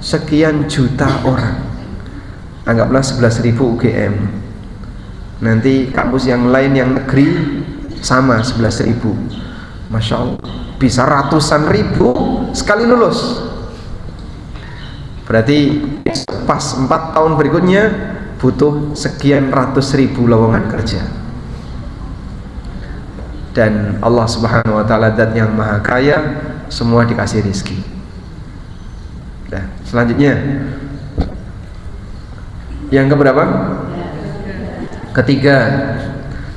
sekian juta orang. Anggaplah 11.000 UGM. Nanti kampus yang lain yang negeri sama 11.000. Masya Allah, bisa ratusan ribu sekali lulus. Berarti pas 4 tahun berikutnya butuh sekian ratus ribu lowongan kerja. Dan Allah Subhanahu wa ta'ala zat yang maha kaya, semua dikasih rezeki. Nah, selanjutnya yang keberapa? Ketiga,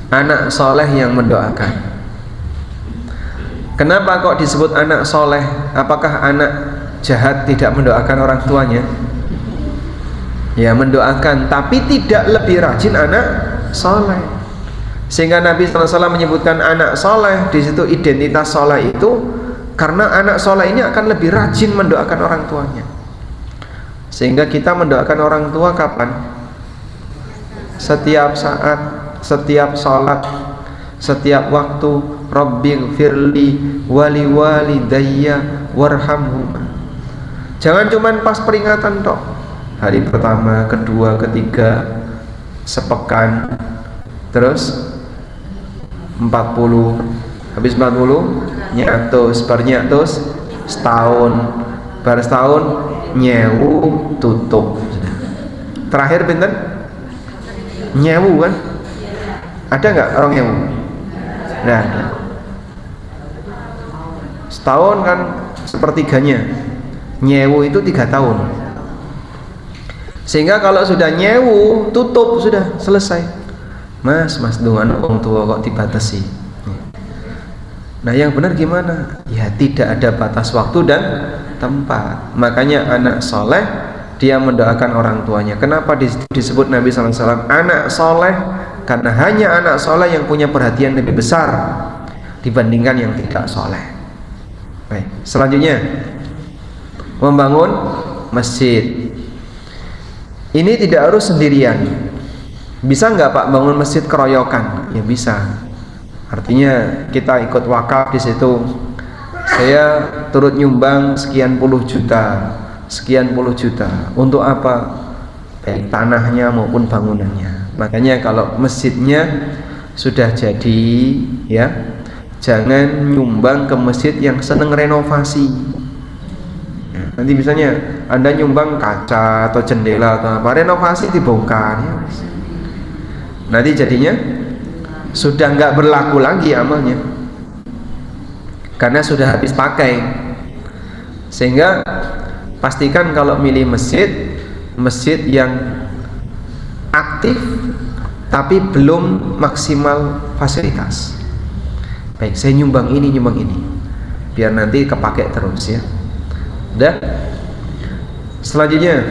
anak soleh yang mendoakan. Kenapa kok disebut anak soleh? Apakah anak jahat tidak mendoakan orang tuanya? Ya, mendoakan, tapi tidak lebih rajin anak soleh. Sehingga Nabi SAW menyebutkan anak soleh, di situ identitas soleh itu karena anak soleh ini akan lebih rajin mendoakan orang tuanya. Sehingga kita mendoakan orang tua kapan? Setiap saat, setiap sholat, setiap waktu. Rabbighfirli wali walidayya warhamhuma. Jangan cuman pas peringatan tok. Hari pertama, kedua, ketiga, sepekan, terus 40, habis 40 nyatus, bar nyatus setahun, bar setahun nyewu tutup. Terakhir pinten? Nyewu kan? Ada nggak orang nyewu? Nah, setahun kan sepertiganya. Nyewu itu 3 tahun. Sehingga kalau sudah nyewu tutup, sudah selesai. Mas dengan orang tua kok dibatasi. Nah, yang benar gimana? Ya, tidak ada batas waktu dan tempat. Makanya anak soleh dia mendoakan orang tuanya. Kenapa disebut Nabi SAW anak soleh? Karena hanya anak soleh yang punya perhatian lebih besar dibandingkan yang tidak soleh. Baik, selanjutnya membangun masjid. Ini tidak harus sendirian. Bisa nggak Pak bangun masjid keroyokan? Ya bisa. Artinya kita ikut wakaf di situ. Saya turut nyumbang sekian puluh juta. Untuk apa? Baik tanahnya maupun bangunannya. Makanya kalau masjidnya sudah jadi, ya, jangan nyumbang ke masjid yang seneng renovasi. Nanti misalnya Anda nyumbang kaca atau jendela atau apa, renovasi dibongkar, ya. Nanti jadinya sudah nggak berlaku lagi amalnya karena sudah habis pakai. Sehingga pastikan kalau milih masjid yang aktif tapi belum maksimal fasilitas. Baik, saya nyumbang ini biar nanti kepake terus, ya. Udah. Selanjutnya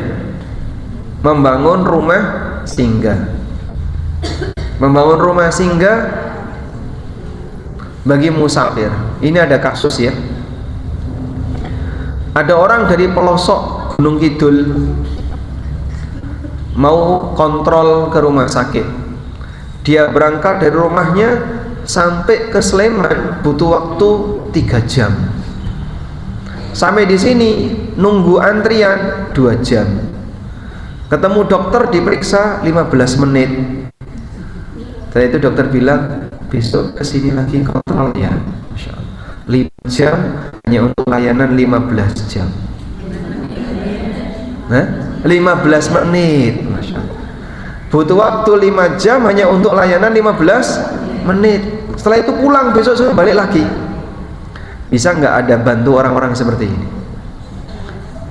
membangun rumah singgah. Membangun rumah singgah bagi musafir. Ini ada kasus, ya. Ada orang dari pelosok Gunung Kidul mau kontrol ke rumah sakit. Dia berangkat dari rumahnya sampai ke Sleman butuh waktu 3 jam. Sampai di sini nunggu antrian 2 jam. Ketemu dokter diperiksa 15 menit. Setelah itu dokter bilang, besok kesini lagi kontrol ya. Masya Allah. 5 jam hanya untuk layanan 15 jam. 15 menit. Masya Allah. Butuh waktu 5 jam hanya untuk layanan 15 menit. Setelah itu pulang, besok sudah balik lagi. Bisa nggak ada bantu orang-orang seperti ini?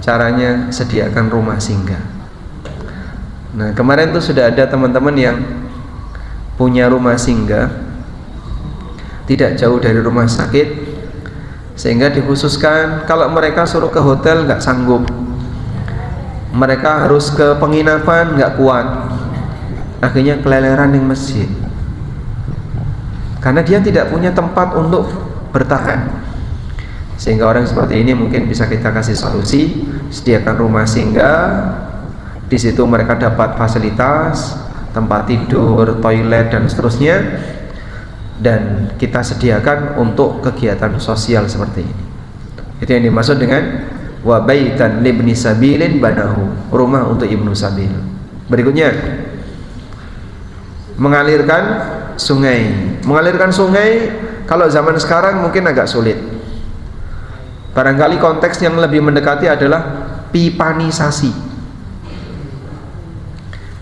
Caranya sediakan rumah singgah. Nah, kemarin tuh sudah ada teman-teman yang punya rumah singgah tidak jauh dari rumah sakit, sehingga dikhususkan kalau mereka suruh ke hotel nggak sanggup, mereka harus ke penginapan nggak kuat, akhirnya keleleran di masjid karena dia tidak punya tempat untuk bertahan. Sehingga orang seperti ini mungkin bisa kita kasih solusi, sediakan rumah singgah. Di situ mereka dapat fasilitas, tempat tidur, toilet dan seterusnya, dan kita sediakan untuk kegiatan sosial seperti ini. Itu yang dimaksud dengan wa baitan libni sabilin banahu, rumah untuk ibnu sabil. Berikutnya, mengalirkan sungai. Mengalirkan sungai kalau zaman sekarang mungkin agak sulit. Barangkali konteks yang lebih mendekati adalah pipanisasi.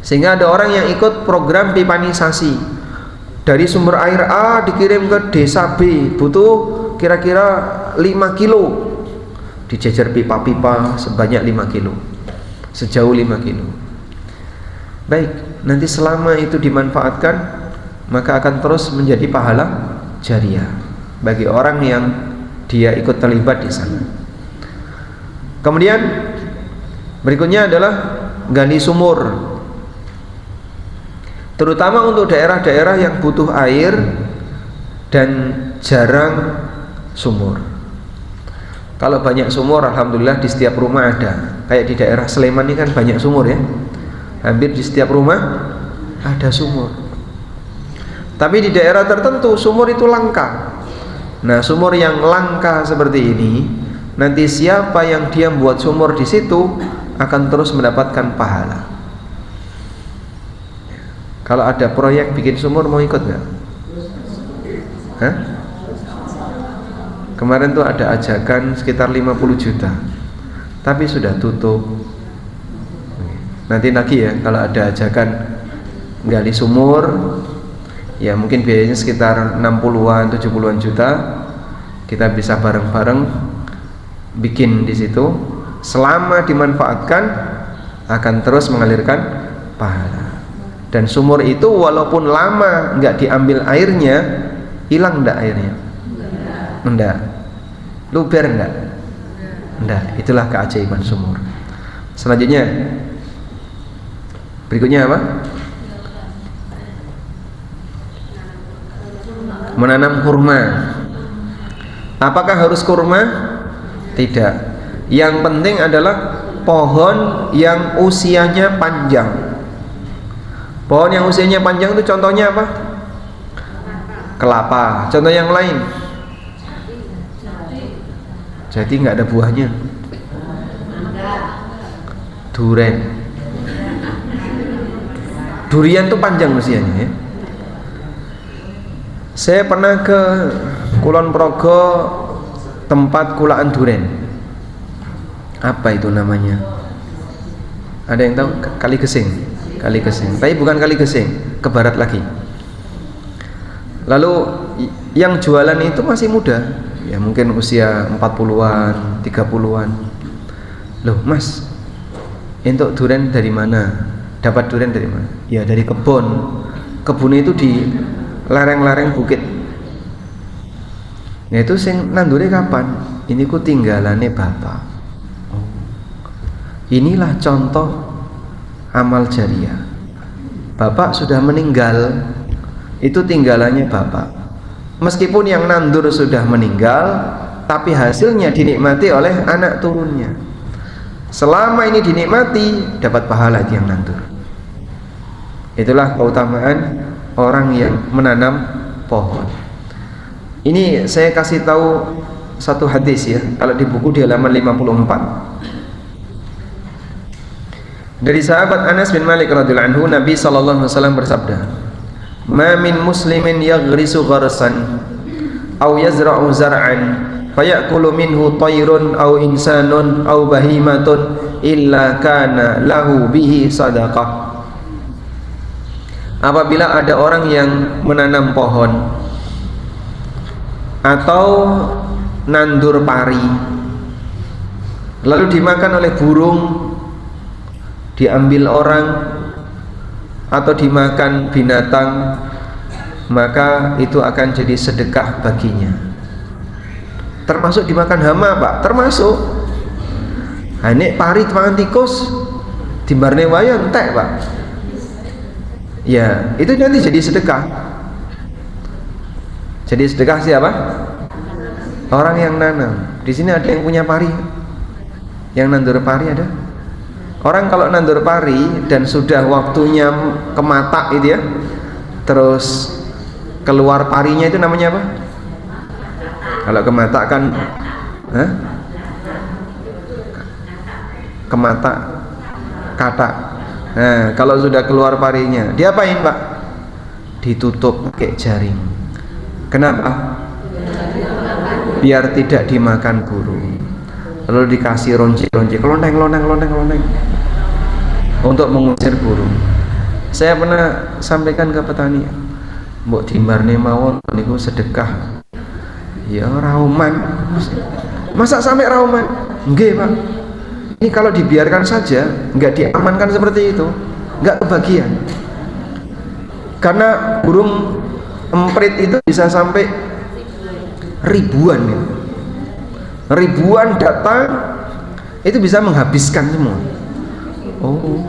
Sehingga ada orang yang ikut program pipanisasi. Dari sumber air A dikirim ke desa B, butuh kira-kira 5 kilo. Dijejer pipa-pipa sebanyak 5 kilo, sejauh 5 kilo. Baik, nanti selama itu dimanfaatkan, maka akan terus menjadi pahala jariah bagi orang yang dia ikut terlibat di sana. Kemudian berikutnya adalah gali sumur, terutama untuk daerah-daerah yang butuh air dan jarang sumur. Kalau banyak sumur, alhamdulillah di setiap rumah ada. Kayak di daerah Sleman ini kan banyak sumur, ya. Hampir di setiap rumah ada sumur. Tapi di daerah tertentu sumur itu langka. Nah, sumur yang langka seperti ini, nanti siapa yang dia membuat sumur di situ akan terus mendapatkan pahala. Kalau ada proyek bikin sumur, mau ikut nggak? Hah? Kemarin tuh ada ajakan sekitar 50 juta, tapi sudah tutup. Nanti lagi ya, kalau ada ajakan gali sumur, ya mungkin biayanya sekitar 60-an, 70-an juta. Kita bisa bareng-bareng bikin di situ. Selama dimanfaatkan akan terus mengalirkan pahala. Dan sumur itu walaupun lama nggak diambil airnya, hilang nggak airnya? Enggak. Luber enggak? Enggak. Itulah keajaiban sumur. Selanjutnya, berikutnya apa? Menanam kurma. Apakah harus kurma? Tidak. Yang penting adalah pohon yang usianya panjang. Pohon yang usianya panjang itu contohnya apa? Kelapa. Contoh yang lain? Jadi nggak ada buahnya. Duren. Durian tuh panjang usianya ya. Saya pernah ke Kulon Progo, tempat kulaan duren. Apa itu namanya? Ada yang tahu? Kali Gesing. Kali Gesing. Tapi bukan Kali Gesing, ke barat lagi. Lalu yang jualan itu masih muda. Ya mungkin usia 40-an, 30-an. Loh, Mas, untuk duren dari mana? Dapat duren dari mana? Ya dari kebun. Kebun itu di lereng-lereng bukit. Ya itu sing nandure kapan? Ini ku tinggalane bapak. Inilah contoh amal jariah. Bapak sudah meninggal, itu tinggalannya bapak. Meskipun yang nandur sudah meninggal, tapi hasilnya dinikmati oleh anak turunnya. Selama ini dinikmati, dapat pahala yang nandur. Itulah keutamaan orang yang menanam pohon. Ini saya kasih tahu satu hadis ya, kalau di buku di halaman 54. Dari sahabat Anas bin Malik radhiyallahu anhu, Nabi sallallahu alaihi wasallam bersabda, "Ma min muslimin yaghrisu gharsan aw yazra'u zar'an fayakulu minhu tayrun aw insanun aw bahimatun illa kana lahu bihi sadaqah." Apabila ada orang yang menanam pohon atau nandur pari lalu dimakan oleh burung, diambil orang atau dimakan binatang, maka itu akan jadi sedekah baginya. Termasuk dimakan hama, Pak? Termasuk. Ini pari mangan tikus dimbarne wae entek, Pak. Ya, itu nanti jadi sedekah. Jadi sedekah siapa? Orang yang nanam. Di sini ada yang punya pari? Yang nandur pari ada? Orang kalau nandur pari dan sudah waktunya kematak itu ya, terus keluar parinya itu namanya apa? Kalau kematak kan, kematak, katak. Nah, kalau sudah keluar parinya, diapain Pak? Ditutup pakai jaring. Kenapa? Biar tidak dimakan burung. Lalu dikasih ronci-ronci, keloneng untuk mengusir burung. Saya pernah sampaikan ke petani, mbok dimbarne mawon niku sedekah. Ya rauman. Masa sampai rauman? Nggih, Pak. Ini kalau dibiarkan saja, nggak diamankan seperti itu, nggak kebagian. Karena burung emprit itu bisa sampai ribuan ya. Ribuan datang, itu bisa menghabiskan semua. Oh.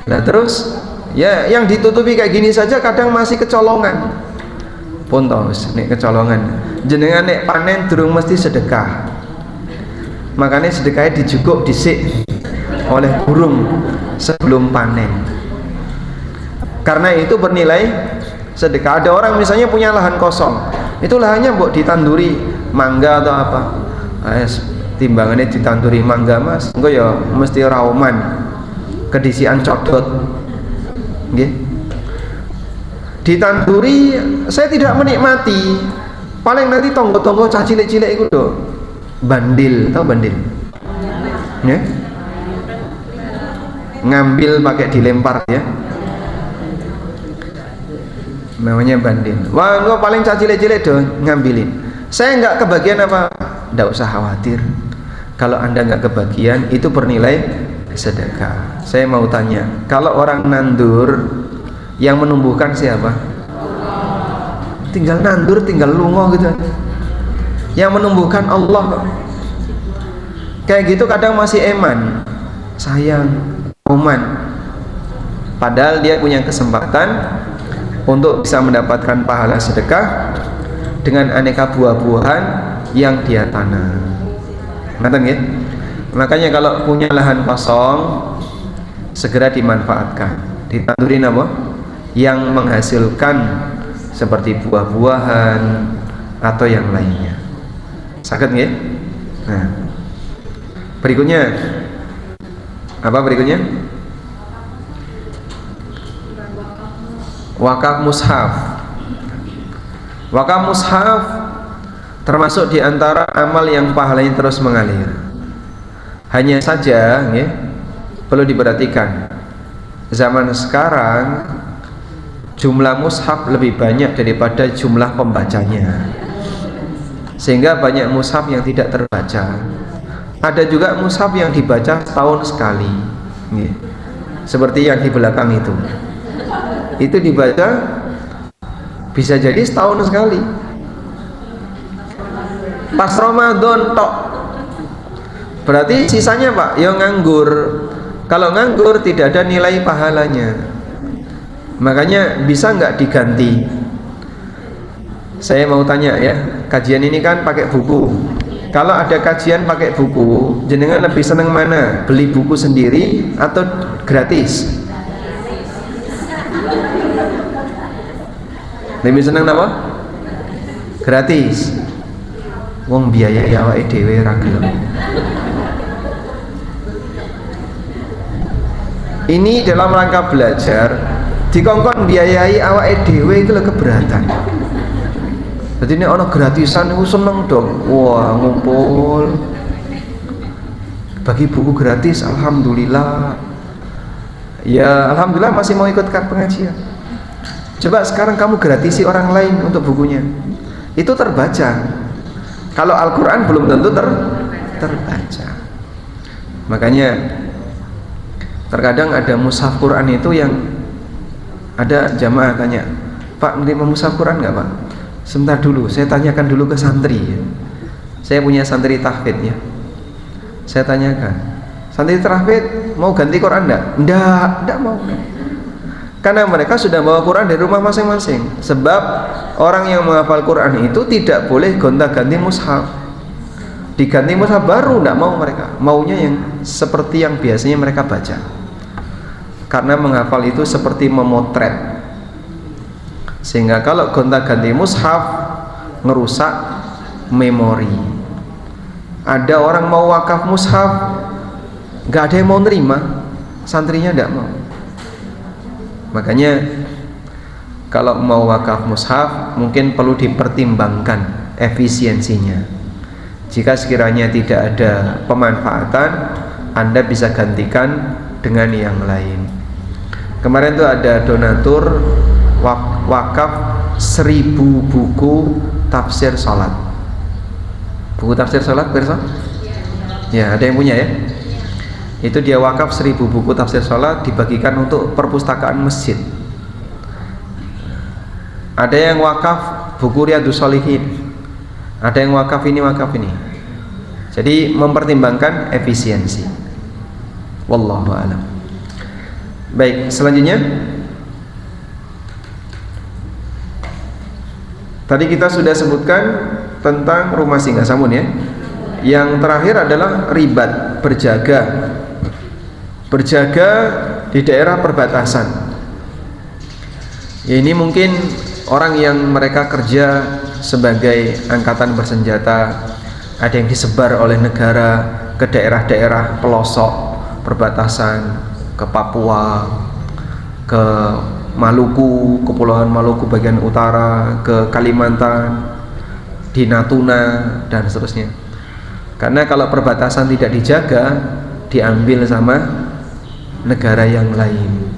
Nah terus ya yang ditutupi kayak gini saja kadang masih kecolongan. Pun tos nek kecolongan. Jenengan nek panen durung mesti sedekah. Makanya sedekahnya dijuguk dhisik oleh burung sebelum panen. Karena itu bernilai sedekah. Ada orang misalnya punya lahan kosong, itu lahannya mbok ditanduri mangga atau apa. Timbangannya ditanduri mangga Mas, engko ya mesti rauman. Kedisian codot. Nggih. Ditanduri saya tidak menikmati. Paling nanti tonggo-tonggo cah cilik-cilik iku lho. Bandil, tahu bandil? Ya? Ngambil pakai dilempar ya. Namanya bandil. Wah, gua paling cah cilik-cilik do ngambilin. Saya nggak kebagian apa? Nggak usah khawatir. Kalau Anda nggak kebagian, itu bernilai sedekah. Saya mau tanya, kalau orang nandur, yang menumbuhkan siapa? Tinggal nandur, tinggal lungo gitu. Yang menumbuhkan Allah. Kayak gitu kadang masih eman, sayang, oman. Padahal dia punya kesempatan untuk bisa mendapatkan pahala sedekah dengan aneka buah-buahan yang dia tanam. Ngerti nggih? Makanya kalau punya lahan kosong segera dimanfaatkan, ditandurin apa? Yang menghasilkan seperti buah-buahan atau yang lainnya. Saged nggih? Nah, berikutnya apa berikutnya? Wakaf mushaf. Wakaf mushaf termasuk di antara amal yang pahalanya terus mengalir. Hanya saja nggih, perlu diperhatikan, zaman sekarang jumlah mushaf lebih banyak daripada jumlah pembacanya, sehingga banyak mushaf yang tidak terbaca. Ada juga mushaf yang dibaca setahun sekali, seperti yang di belakang itu dibaca bisa jadi setahun sekali, pas Ramadan tok. Berarti sisanya Pak yang nganggur. Kalau nganggur tidak ada nilai pahalanya. Makanya bisa nggak diganti? Saya mau tanya ya, kajian ini kan pakai buku. Kalau ada kajian pakai buku, jenengan lebih seneng mana? Beli buku sendiri atau gratis? Lebih seneng apa? Gratis. Wong biaya ya awake dhewe ra gelem. Ini dalam rangka belajar, dikongkon biayai awake dhewe itu lho keberatan. Jadi ini ono gratisan itu seneng dong. Wah, ngumpul bagi buku gratis, alhamdulillah. Ya, alhamdulillah masih mau ikut pengajian. Coba sekarang kamu gratisi orang lain untuk bukunya. Itu terbaca. Kalau Al-Qur'an belum tentu terbaca. Makanya terkadang ada mushaf Quran itu yang ada jamaah tanya, Pak, menerima mushaf Quran nggak Pak? Sebentar dulu, saya tanyakan dulu ke santri ya. Saya punya santri tahfidz ya. Saya tanyakan, santri tahfidz mau ganti Quran enggak? Enggak mau. Karena mereka sudah bawa Quran dari rumah masing-masing. Sebab orang yang menghafal Quran itu tidak boleh gonta-ganti mushaf. Diganti mushaf baru enggak mau mereka. Maunya yang seperti yang biasanya mereka baca. Karena menghafal itu seperti memotret, sehingga kalau gonta-ganti mushaf ngerusak memori. Ada orang mau wakaf mushaf, nggak ada yang mau nerima, santrinya nggak mau. Makanya kalau mau wakaf mushaf mungkin perlu dipertimbangkan efisiensinya. Jika sekiranya tidak ada pemanfaatan, Anda bisa gantikan dengan yang lain. Kemarin tuh ada donatur wakaf 1000 buku tafsir salat. Buku tafsir salat perso? Ya, ada yang punya ya? Itu dia wakaf 1000 buku tafsir salat dibagikan untuk perpustakaan masjid. Ada yang wakaf buku Riyadhus Shalihin. Ada yang wakaf ini. Jadi mempertimbangkan efisiensi. Wallahu a'lam. Baik, selanjutnya tadi kita sudah sebutkan tentang rumah singgah samun ya. Yang terakhir adalah ribat, berjaga di daerah perbatasan ya. Ini mungkin orang yang mereka kerja sebagai angkatan bersenjata, ada yang disebar oleh negara ke daerah-daerah pelosok perbatasan, ke Papua, ke Maluku, Kepulauan Maluku bagian utara, ke Kalimantan, di Natuna dan seterusnya. Karena kalau perbatasan tidak dijaga, diambil sama negara yang lain.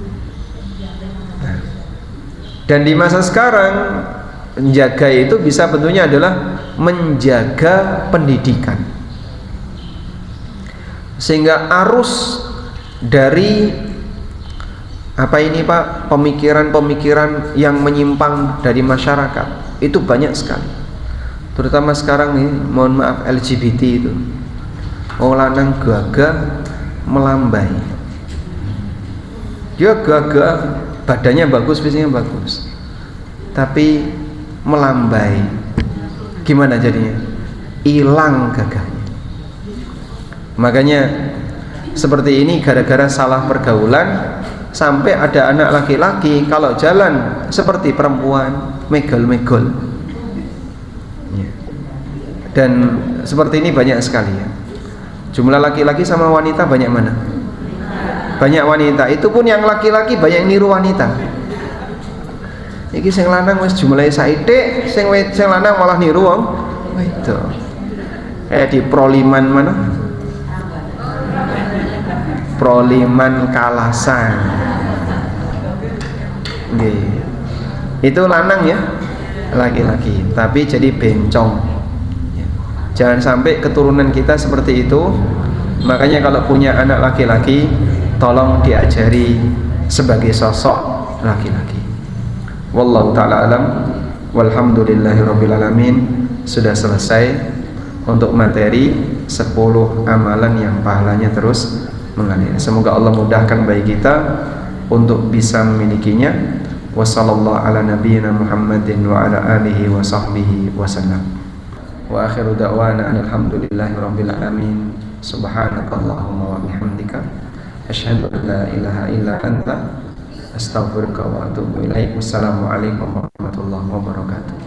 Nah, dan di masa sekarang menjaga itu bisa bentuknya adalah menjaga pendidikan, sehingga arus dari apa ini Pak, pemikiran-pemikiran yang menyimpang dari masyarakat itu banyak sekali. Terutama sekarang nih, mohon maaf, LGBT itu lanang gagah melambai. Dia gagah, badannya bagus, fisiknya bagus, tapi melambai. Gimana jadinya? Hilang gagahnya. Makanya seperti ini gara-gara salah pergaulan sampai ada anak laki-laki kalau jalan seperti perempuan, megol-megol. Ya. Dan seperti ini banyak sekali ya. Jumlah laki-laki sama wanita banyak mana? Banyak wanita. Itu pun yang laki-laki banyak niru wanita. Iki sing lanang wis jumlahe saithik, sing lanang malah niru wong wedok. Kayak di Proliman mana? Proliman Kalasan. Nggih. Itu lanang ya, laki-laki, tapi jadi bencong. Jangan sampai keturunan kita seperti itu. Makanya kalau punya anak laki-laki, tolong diajari sebagai sosok laki-laki. Wallahu ta'ala alam. Walhamdulillahirabbil alamin. Sudah selesai untuk materi 10 amalan yang pahalanya terus mengalir. Semoga Allah mudahkan bagi kita untuk bisa memilikinya. Wassallallahu ala nabiyyina Muhammadin wa ala alihi wa sahbihi wasallam. Wa akhiru da'wana alhamdulillahi rabbil alamin. Subhanakallahumma wa bihamdika asyhadu an la ilaha illa anta astaghfiruka wa atubu ilaik. Wassalamualaikum warahmatullahi wabarakatuh.